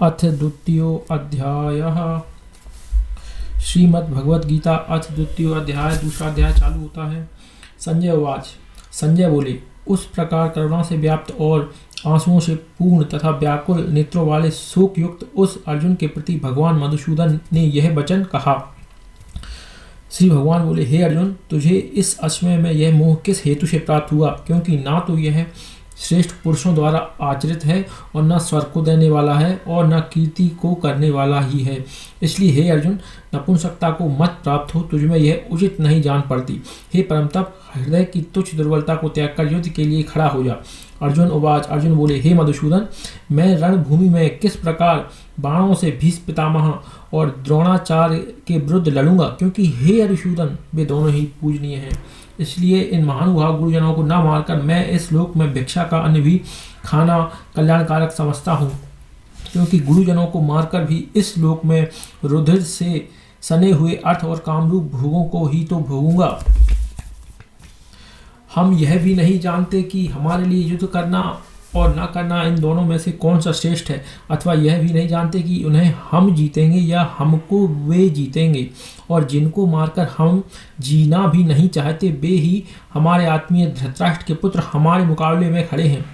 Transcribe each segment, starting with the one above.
अथ द्वितीयो अध्यायः। श्रीमद् भगवद गीता अथ द्वितीयो अध्याय। दूसरा अध्याय चालू होता है। संजय उवाच। संजय बोले, उस प्रकार करुणा से व्याप्त और आंसुओं से पूर्ण तथा व्याकुल नेत्रों वाले शोक युक्त उस अर्जुन के प्रति भगवान मधुसूदन ने यह वचन कहा। श्री भगवान बोले, हे अर्जुन, तुझे इस अश्वमेध में यह मोह किस हेतु से प्राप्त हुआ? क्योंकि ना तो यह श्रेष्ठ पुरुषों द्वारा आचरित है और न स्वर्ग को देने वाला है और न कीर्ति को करने वाला ही है। इसलिए हे अर्जुन, नपुंसकता को मत प्राप्त हो, तुझमें यह उचित नहीं जान पड़ती। हे परमतप, हृदय की तुच्छ दुर्बलता को त्याग कर युद्ध के लिए खड़ा हो जा। अर्जुन उवाच। अर्जुन बोले, हे मधुसूदन, मैं रणभूमि में किस प्रकार बाणों से भीष्म पितामह और द्रोणाचार्य के विरुद्ध लड़ूंगा? क्योंकि हे अरिसूदन, वे दोनों ही पूजनीय हैं। इसलिए इन महानुभाव गुरुजनों को न मारकर मैं इस लोक में भिक्षा का अन्न भी खाना कल्याणकारक समझता हूँ, क्योंकि गुरुजनों को मारकर भी इस लोक में रुधिर से सने हुए अर्थ और कामरूप भोगों को ही तो भोगूंगा। हम यह भी नहीं जानते कि हमारे लिए युद्ध करना और न करना इन दोनों में से कौन सा श्रेष्ठ है, अथवा यह भी नहीं जानते कि उन्हें हम जीतेंगे या हमको वे जीतेंगे। और जिनको मारकर हम जीना भी नहीं चाहते, वे ही हमारे आत्मीय धृतराष्ट्र के पुत्र हमारे मुकाबले में खड़े हैं।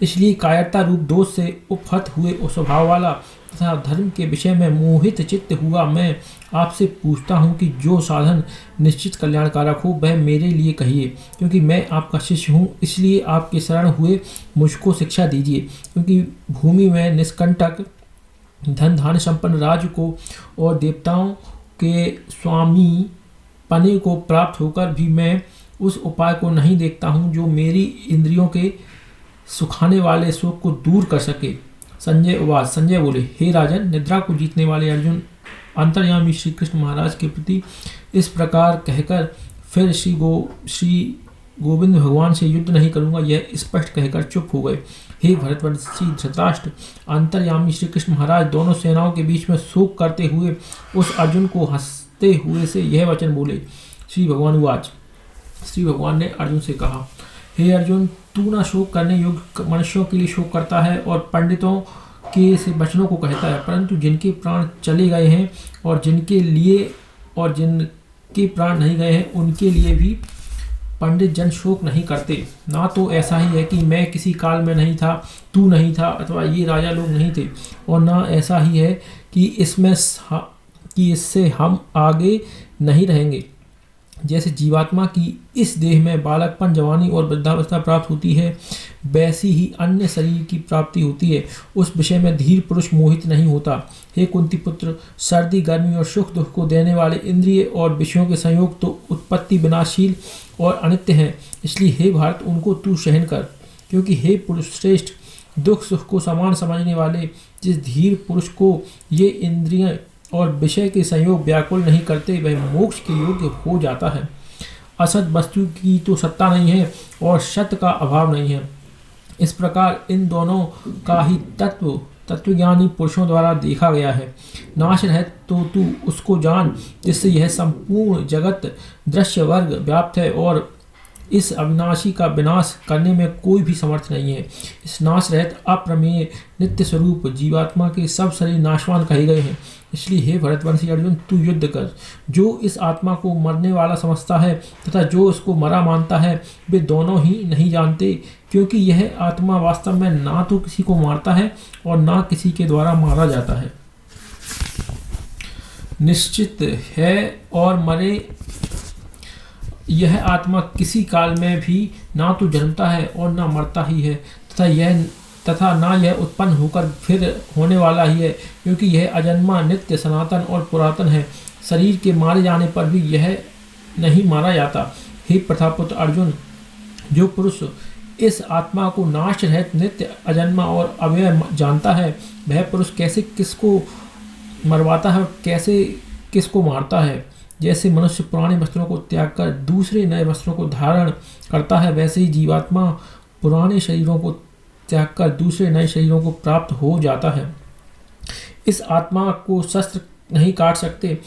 इसलिए कायरता रूप दोष से उपहत हुए उस स्वभाव वाला तथा धर्म के विषय में मोहित चित्त हुआ मैं आपसे पूछता हूँ कि जो साधन निश्चित कल्याणकारक हो वह मेरे लिए कहिए, क्योंकि मैं आपका शिष्य हूँ। इसलिए आपके शरण हुए मुझको शिक्षा दीजिए, क्योंकि भूमि में निष्कंटक धन धान्य संपन्न राज्य को और देवताओं के स्वामी पने को प्राप्त होकर भी मैं उस उपाय को नहीं देखता हूँ जो मेरी इंद्रियों के सुखाने वाले शोक को दूर कर सके। संजय उवाच। संजय बोले, हे राजन, निद्रा को जीतने वाले अर्जुन अंतर्यामी श्री कृष्ण महाराज के प्रति इस प्रकार कहकर फिर श्री गोविंद भगवान से युद्ध नहीं करूंगा, यह स्पष्ट कहकर चुप हो गए। हे भरतवंशी धृतराष्ट्र, अंतर्यामी श्री कृष्ण महाराज दोनों सेनाओं के बीच में शोक करते हुए उस अर्जुन को हंसते हुए से यह वचन बोले। श्री भगवान उवाच। श्री भगवान ने अर्जुन से कहा, हे अर्जुन, तू न शोक करने योग्य मनुष्यों के लिए शोक करता है और पंडितों के से वचनों को कहता है, परंतु जिनके प्राण चले गए हैं और जिनके प्राण नहीं गए हैं उनके लिए भी पंडित जन शोक नहीं करते। ना तो ऐसा ही है कि मैं किसी काल में नहीं था, तू नहीं था, अथवा ये राजा लोग नहीं थे, और ना ऐसा ही है कि इससे हम आगे नहीं रहेंगे। जैसे जीवात्मा की इस देह में बालकपन, जवानी और वृद्धावस्था प्राप्त होती है, वैसी ही अन्य शरीर की प्राप्ति होती है। उस विषय में धीर पुरुष मोहित नहीं होता। हे कुंती पुत्र, सर्दी गर्मी और सुख दुख को देने वाले इंद्रिय और विषयों के संयोग तो उत्पत्ति विनाशील और अनित्य हैं। इसलिए हे भारत, उनको तू सहन कर, क्योंकि हे पुरुष श्रेष्ठ, दुख सुख को समान समझने वाले जिस धीर पुरुष को ये इंद्रिय और विषय के संयोग व्याकुल नहीं करते, वह मोक्ष के योग्य हो जाता है। असत वस्तु की तो सत्ता नहीं है और सत्य का अभाव नहीं है। इस प्रकार इन दोनों का ही तत्वज्ञानी पुरुषों द्वारा देखा गया है। नाश रहित तो तू उसको जान जिससे यह संपूर्ण जगत दृश्य वर्ग व्याप्त है, और इस अविनाशी का विनाश करने में कोई भी समर्थ नहीं है। इस नाश रहित अप्रमेय नित्य स्वरूप जीवात्मा के सब शरीर नाशवान कहे गए हैं। इसलिए हे भरतवंशी अर्जुन, तू युद्ध कर। जो इस आत्मा को मरने वाला समझता है तथा जो उसको मरा मानता है, वे दोनों ही नहीं जानते, क्योंकि यह आत्मा वास्तव में ना तो किसी को मारता है और ना किसी के द्वारा मारा जाता है। निश्चित है और मरे यह आत्मा किसी काल में भी ना तो जन्मता है और ना मरता ही है, तथा ना यह उत्पन्न होकर फिर होने वाला ही है, क्योंकि यह अजन्मा, नित्य, सनातन और पुरातन है। शरीर के मारे जाने पर भी यह नहीं मारा जाता। हे प्रथापुत्र अर्जुन, जो पुरुष इस आत्मा को नाश रहित, नित्य, अजन्मा और अव्यय जानता है, वह पुरुष कैसे किसको मरवाता है और कैसे किसको मारता है। जैसे मनुष्य पुराने वस्त्रों को त्याग कर दूसरे नए वस्त्रों को धारण करता है, वैसे ही जीवात्मा पुराने शरीरों को त्याग कर दूसरे नए शरीरों को प्राप्त हो जाता है। इस आत्मा को शस्त्र नहीं काट सकते,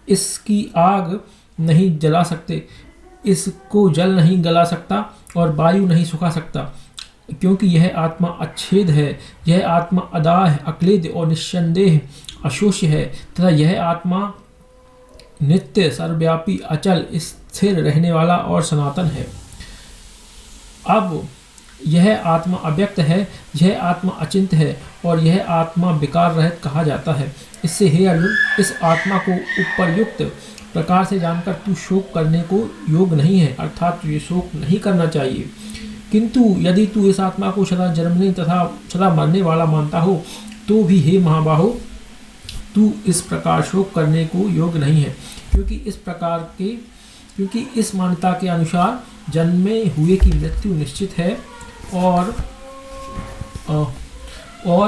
इसकी आग नहीं जला सकते, इसको जल नहीं गला सकता और वायु नहीं सुखा सकता। क्योंकि यह आत्मा अच्छेद है, यह आत्मा अदाह, अक्लेद और निस्संदेह अशोष्य है, तथा यह आत्मा नित्य, सर्वव्यापी, अचल, स्थिर रहने वाला और सनातन है। अब यह आत्मा अव्यक्त है, यह आत्मा अचिंत है और यह आत्मा विकार रहित कहा जाता है। इससे हे अर्जुन, इस आत्मा को उपर्युक्त प्रकार से जानकर तू शोक करने को योग नहीं है, अर्थात तुझे शोक नहीं करना चाहिए। किंतु यदि तू इस आत्मा को सदा जन्मने तथा सदा मरने वाला मानता हो तो भी हे महाबाहो, तू इस प्रकार शोक करने को योग्य नहीं है, क्योंकि इस मान्यता के अनुसार जन्मे हुए की मृत्यु निश्चित है और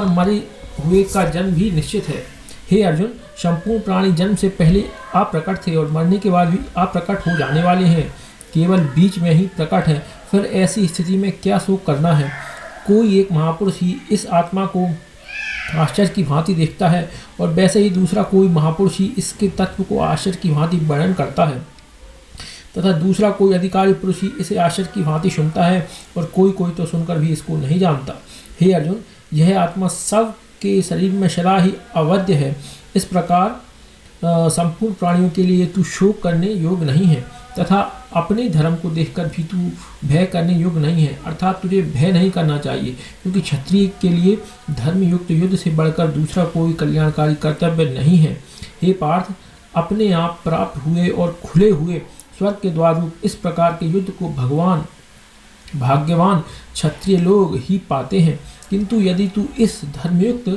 मरे हुए का जन्म भी निश्चित है। हे अर्जुन, संपूर्ण प्राणी जन्म से पहले अप्रकट थे और मरने के बाद भी अप्रकट हो जाने वाले हैं, केवल बीच में ही प्रकट है। फिर ऐसी स्थिति में क्या शोक करना है? कोई एक महापुरुष ही इस आत्मा को आश्चर्य की भांति देखता है और वैसे ही दूसरा कोई महापुरुष ही इसके तत्व को आश्चर्य की भांति वर्णन करता है, तथा दूसरा कोई अधिकारी पुरुष ही इसे आश्चर्य की भांति सुनता है और कोई कोई तो सुनकर भी इसको नहीं जानता। हे अर्जुन, यह आत्मा सब के शरीर में सदा ही अवध्य है। इस प्रकार संपूर्ण प्राणियों के लिए तू शोक करने योग्य नहीं है, तथा अपने धर्म को देखकर भी तू भय करने योग्य नहीं है, अर्थात तुझे भय नहीं करना चाहिए, क्योंकि क्षत्रिय के लिए धर्म युक्त युद्ध से बढ़कर दूसरा कोई कल्याणकारी कर्तव्य नहीं है। हे पार्थ, अपने आप प्राप्त हुए और खुले हुए स्वर्ग के द्वार रूप इस प्रकार के युद्ध को भाग्यवान क्षत्रिय लोग ही पाते हैं। किंतु यदि तू इस धर्मयुक्त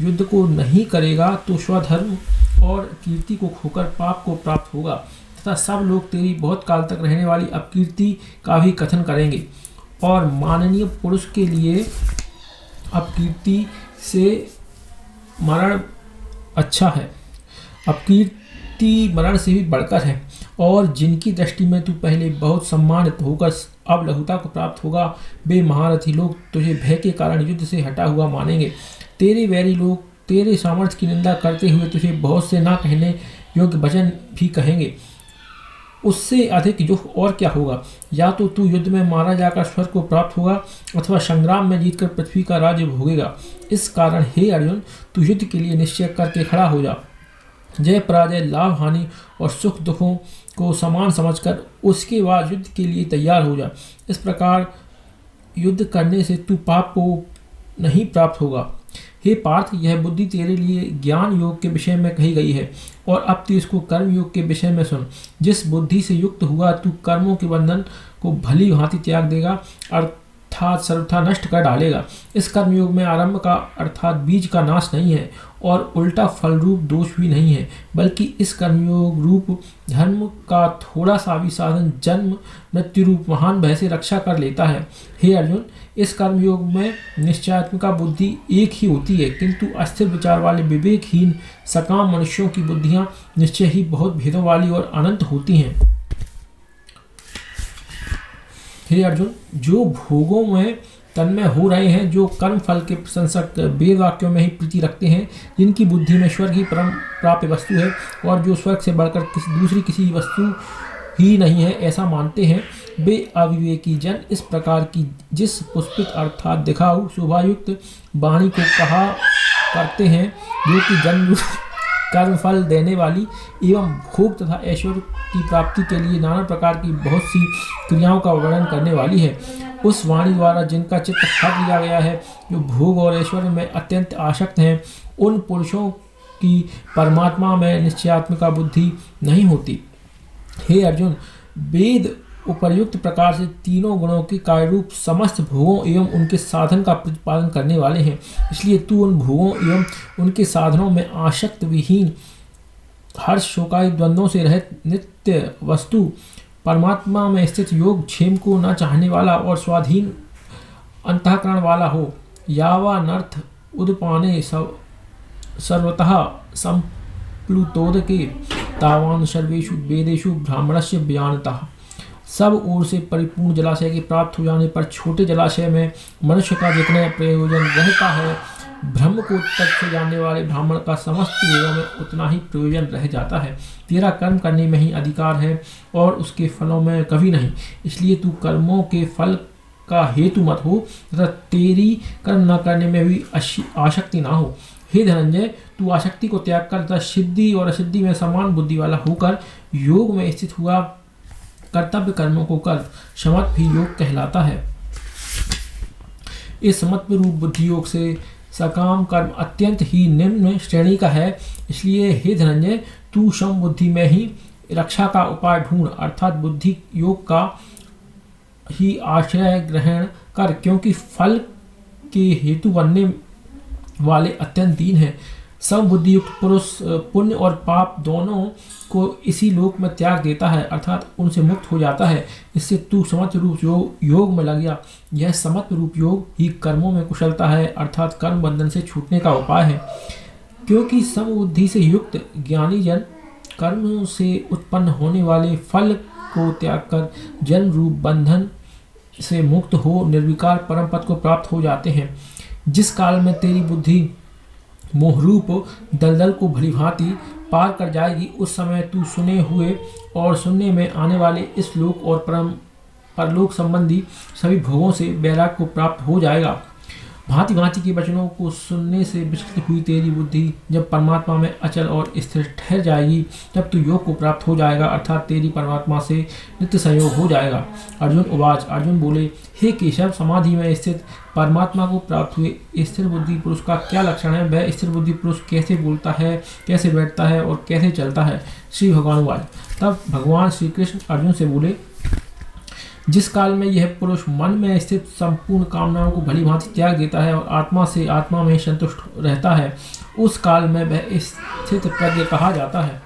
युद्ध को नहीं करेगा तो स्वधर्म और कीर्ति को खोकर पाप को प्राप्त होगा, तथा सब लोग तेरी बहुत काल तक रहने वाली अपकीर्ति का भी कथन करेंगे। और माननीय पुरुष के लिए अपकीर्ति से मरण अच्छा है, अपकीर्ति मरण से भी बढ़कर है, और जिनकी दृष्टि में तू पहले बहुत सम्मानित होकर अब लघुता को प्राप्त होगा, वे महारथी लोग तुझे भय के कारण युद्ध से हटा हुआ मानेंगे। तेरे वैरी लोग तेरे सामर्थ्य की निंदा करते हुए तुझे बहुत से ना कहने योग्य वचन भी कहेंगे। उससे अधिक दुख और क्या होगा? या तो तू युद्ध में मारा जाकर स्वर्ग को प्राप्त होगा अथवा संग्राम में जीतकर पृथ्वी का राज्य भोगेगा। इस कारण हे अर्जुन, तू युद्ध के लिए निश्चय करके खड़ा हो जा। जय पराजय, लाभ हानि और सुख दुखों को समान समझकर उसके बाद युद्ध के लिए तैयार हो जा। इस प्रकार युद्ध करने से तू पाप को नहीं प्राप्त होगा। हे पार्थ, यह बुद्धि तेरे लिए ज्ञान योग के विषय में कही गई है, और अब तू इसको कर्म योग के विषय में सुन। जिस बुद्धि से युक्त हुआ तू कर्मों के बंधन को भली भांति त्याग देगा, अर्थात सर्वथा नष्ट कर डालेगा। इस कर्म योग में आरंभ का अर्थात बीज का नाश नहीं है और उल्टा फल रूप दोष भी नहीं है, बल्कि इस कर्मयोग रूप धर्म का थोड़ा सा भी साधन जन्म मृत्यु रूप महान भय से रक्षा कर लेता है। हे अर्जुन, इस कर्मयोग में निश्चयात्मिका बुद्धि एक ही होती है, किंतु अस्थिर विचार वाले विवेकहीन सकाम मनुष्यों की बुद्धियां निश्चय ही बहुत भेदों वाली और अनंत होती हैं। हे अर्जुन, जो भोगों में तन्मय हो रहे हैं, जो कर्म फल के प्रशंसक वेद वाक्यों में ही प्रीति रखते हैं, जिनकी बुद्धि में स्वर्ग ही परम प्राप्य वस्तु है और जो स्वर्ग से बढ़कर दूसरी किसी वस्तु ही नहीं है ऐसा मानते हैं, वे अविवेकी जन इस प्रकार की जिस पुष्पित अर्थात दिखाऊ शोभायुक्त वाणी को कहा करते हैं, जो कि जन्म कर्म फल देने वाली एवं भोग तथा ऐश्वर्य की प्राप्ति के लिए नाना प्रकार की बहुत सी क्रियाओं का वर्णन करने वाली है। उस वाणी द्वारा जिनका चित्त हट लिया गया है, जो भोग और ऐश्वर्य में अत्यंत आसक्त हैं, उन पुरुषों की परमात्मा में निश्चयात्मिका बुद्धि नहीं होती। हे अर्जुन, वेद उपर्युक्त प्रकार से तीनों गुणों के कार्यरूप समस्त भोगों एवं उनके साधन का प्रतिपादन करने वाले हैं। इसलिए तू उन भोगों एवं उनके साधनों में आसक्त विहीन हर्ष शोकादि द्वंद्वों से रहित नित्य वस्तु परमात्मा में स्थित योग क्षेम को न चाहने वाला और स्वाधीन अंतःकरण वाला हो। यावानर्थ उदपाने सर्वतः संप्लुतोदके तावान सर्वेषु वेदेषु ब्राह्मणस्य व्यानतः। सब ओर से परिपूर्ण जलाशय के प्राप्त हो जाने पर छोटे जलाशय में मनुष्य का जितना प्रयोजन रहता है, ब्रह्म को तक से जानने वाले ब्राह्मण का समस्त वेदों में उतना ही प्रयोजन रह जाता है। तेरा कर्म करने में ही अधिकार है और उसके फलों में कभी नहीं। इसलिए तू कर्मों के फल का हेतु मत हो तथा तेरी कर्म न करने में भी आसक्ति ना हो। हे धनंजय, तू आसक्ति को त्याग कर तथा सिद्धि और असिद्धि में समान बुद्धि वाला होकर योग में स्थित हुआ कर्तव्य कर्मों को कर। समत्व ही योग कहलाता है। इस समत्व रूप बुद्धि योग से सकाम कर्म अत्यंत ही निम्न श्रेणी का है। इसलिए हे धनंजय, तू सम बुद्धि में ही रक्षा का उपाय ढूंढ, अर्थात बुद्धि योग का ही आश्रय ग्रहण कर, क्योंकि फल के हेतु बनने वाले अत्यंत दीन है। सम बुद्धि युक्त पुरुष पुण्य और पाप दोनों को इसी लोक में त्याग देता है, अर्थात उनसे मुक्त हो जाता है। इससे तू समत्व रूप योग में लग गया। यह समत्व रूप योग ही कर्मों में कुशलता है, अर्थात कर्म बंधन से छूटने का उपाय है। क्योंकि समबुद्धि से युक्त ज्ञानी जन कर्म से उत्पन्न होने वाले फल को त्याग कर जन्म रूप बंधन से मुक्त हो निर्विकार परम पद को प्राप्त हो जाते हैं। जिस काल में तेरी बुद्धि मोहरूप दलदल को भलीभांति पार कर जाएगी, उस समय तू सुने हुए और सुनने में आने वाले इस लोक और परलोक संबंधी सभी भोगों से वैराग्य को प्राप्त हो जाएगा। भांति भांति के वचनों को सुनने से विचलित हुई तेरी बुद्धि जब परमात्मा में अचल और स्थिर ठहर जाएगी, तब तू योग को प्राप्त हो जाएगा, अर्थात तेरी परमात्मा से नित्य संयोग हो जाएगा। अर्जुन उवाच, अर्जुन बोले, हे केशव, समाधि में स्थित परमात्मा को प्राप्त हुए स्थिर बुद्धि पुरुष का क्या लक्षण है? वह स्थिर बुद्धि पुरुष कैसे बोलता है, कैसे बैठता है और कैसे चलता है? श्री भगवान उवाच। तब भगवान श्री कृष्ण अर्जुन से बोले, जिस काल में यह पुरुष मन में स्थित संपूर्ण कामनाओं को भली भांति त्याग देता है और आत्मा से आत्मा में संतुष्ट रहता है, उस काल में वह स्थित प्रज्ञ कहा जाता है।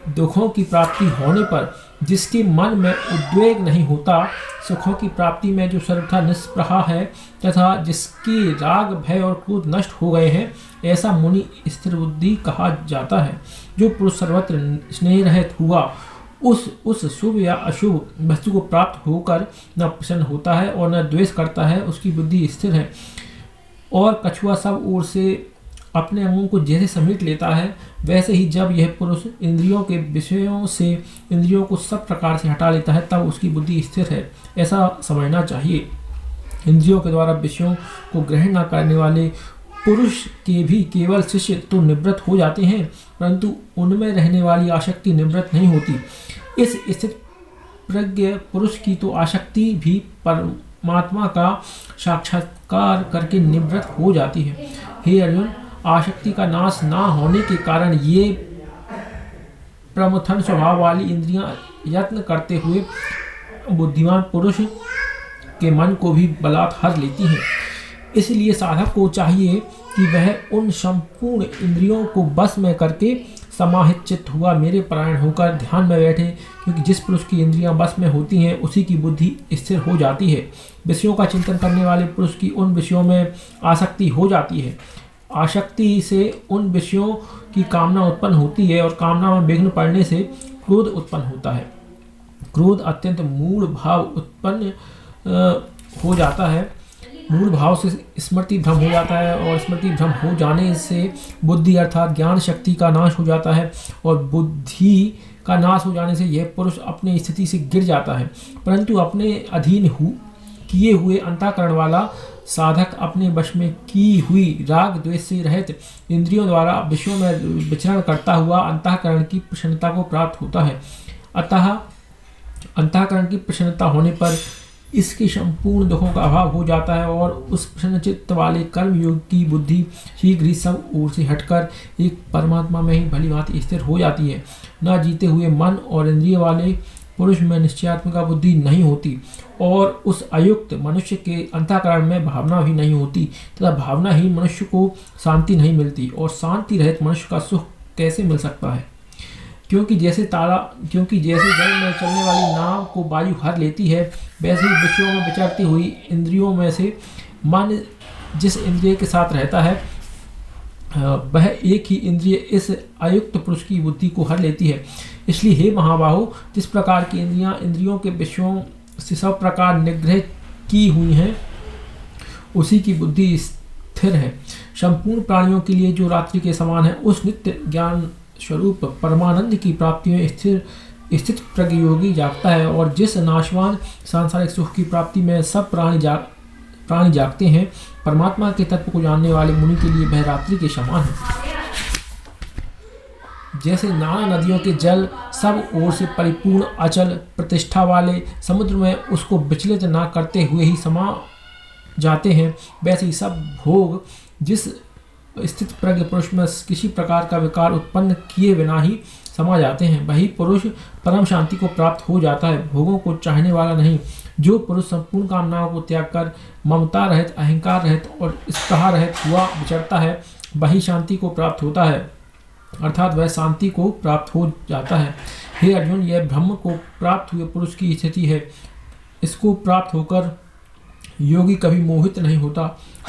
दुखों की प्राप्ति होने पर जिसके मन में उद्वेग नहीं होता, सुखों की प्राप्ति में जो सर्वथा निष्प्रहा है तथा जिसके राग भय और क्रोध नष्ट हो गए हैं, ऐसा मुनि स्थिर बुद्धि कहा जाता है। जो पुरुष सर्वत्र स्नेह रहित हुआ उस शुभ या अशुभ वस्तु को प्राप्त होकर न प्रसन्न होता है और न द्वेष करता है, उसकी बुद्धि स्थिर है। और कछुआ सब ओर से अपने अंगों को जैसे समेट लेता है, वैसे ही जब यह पुरुष इंद्रियों के विषयों से इंद्रियों को सब प्रकार से हटा लेता है, तब उसकी बुद्धि स्थिर है, ऐसा समझना चाहिए। इंद्रियों के द्वारा विषयों को ग्रहण न करने वाले पुरुष के भी केवल शिष्य तो निवृत्त हो जाते हैं, परंतु उनमें रहने वाली आसक्ति निवृत्त नहीं होती। इस स्थित प्रज्ञ पुरुष की तो आसक्ति भी परमात्मा का साक्षात्कार करके निवृत्त हो जाती है। हे अर्जुन, आसक्ति का नाश ना होने के कारण ये प्रमथन स्वभाव वाली इंद्रियां यत्न करते हुए बुद्धिमान पुरुष के मन को भी बलात् हर लेती हैं। इसलिए साधक को चाहिए कि वह उन संपूर्ण इंद्रियों को बस में करके समाहित चित्त हुआ मेरे परायण होकर ध्यान में बैठे, क्योंकि जिस पुरुष की इंद्रियां बस में होती हैं उसी की बुद्धि स्थिर हो जाती है। विषयों का चिंतन करने वाले पुरुष की उन विषयों में आसक्ति हो जाती है। आसक्ति से उन विषयों की कामना उत्पन्न होती है और कामना में विघ्न पड़ने से क्रोध उत्पन्न होता है। क्रोध अत्यंत मूढ़ भाव उत्पन्न हो जाता है। मूल भाव से स्मृति भ्रम हो जाता है और स्मृति भ्रम हो जाने से बुद्धि अर्थात ज्ञान शक्ति का नाश हो जाता है और बुद्धि का नाश हो जाने से यह पुरुष अपनी स्थिति से गिर जाता है। परंतु अपने अधीन किए हुए अंतःकरण वाला साधक अपने वश में की हुई राग द्वेष से रहित इंद्रियों द्वारा विषयों में विचरण करता हुआ अंतःकरण की प्रसन्नता को प्राप्त होता है। अतः अंतःकरण की प्रसन्नता होने पर इसके संपूर्ण दुखों का अभाव हो जाता है और उस प्रसन्न चित्त वाले कर्म योग की बुद्धि शीघ्र ही सब ओर से हटकर एक परमात्मा में ही भली भांति स्थिर हो जाती है। न जीते हुए मन और इंद्रिय वाले पुरुष में निश्चयात्मिका बुद्धि नहीं होती और उस अयुक्त मनुष्य के अंतःकरण में भावना भी नहीं होती तथा भावना ही मनुष्य को शांति नहीं मिलती और शांति रहित मनुष्य का सुख कैसे मिल सकता है? क्योंकि जैसे जल में चलने वाली नाव को वायु हर लेती है, वैसे ही विषयों में विचरती हुई इंद्रियों में से मन जिस इंद्रिय के साथ रहता है वह एक ही इंद्रिय इस अयुक्त पुरुष की बुद्धि को हर लेती है। इसलिए हे महाबाहो, जिस प्रकार की इंद्रियां इंद्रियों के विषयों से सब प्रकार निग्रह की हुई हैं, उसी की बुद्धि स्थिर है। संपूर्ण प्राणियों के लिए जो रात्रि के समान है, उस नित्य ज्ञान स्वरूप परमानंद की प्राप्ति में स्थित प्रज्ञ योगी जागता है, और जिस नाशवान सांसारिक सुख की प्राप्ति में सब प्राणी जागते हैं, परमात्मा के तत्व को जानने वाले मुनि के लिए वह रात्रि के समान है। जैसे नाना नदियों के जल सब ओर से परिपूर्ण अचल प्रतिष्ठा वाले समुद्र में उसको विचलित ना करते हुए ही समा जाते हैं, वैसे ही सब भोग जिस स्थित प्रज्ञ पुरुष में किसी प्रकार का विकार उत्पन्न किए बिना ही समा जाते हैं, वही पुरुष परम शांति को प्राप्त हो जाता है। भोगों को चाहने वाला नहीं, जो पुरुष संपूर्ण कामनाओं को त्याग कर ममता रहित, अहंकार रहित और स्पृहा रहित हुआ विचरता है, वही शांति को प्राप्त होता है, अर्थात वह शांति को प्राप्त हो जाता है। हे अर्जुन, यह ब्रह्म को प्राप्त हुए पुरुष की स्थिति है। इसको प्राप्त होकर योगी कभी मोहित नहीं होता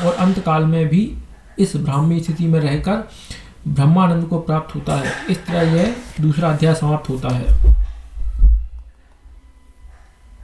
और अंत काल में भी इस ब्राह्मी स्थिति में रहकर ब्रह्मानंद को प्राप्त होता है। इस तरह यह दूसरा अध्याय समाप्त होता है।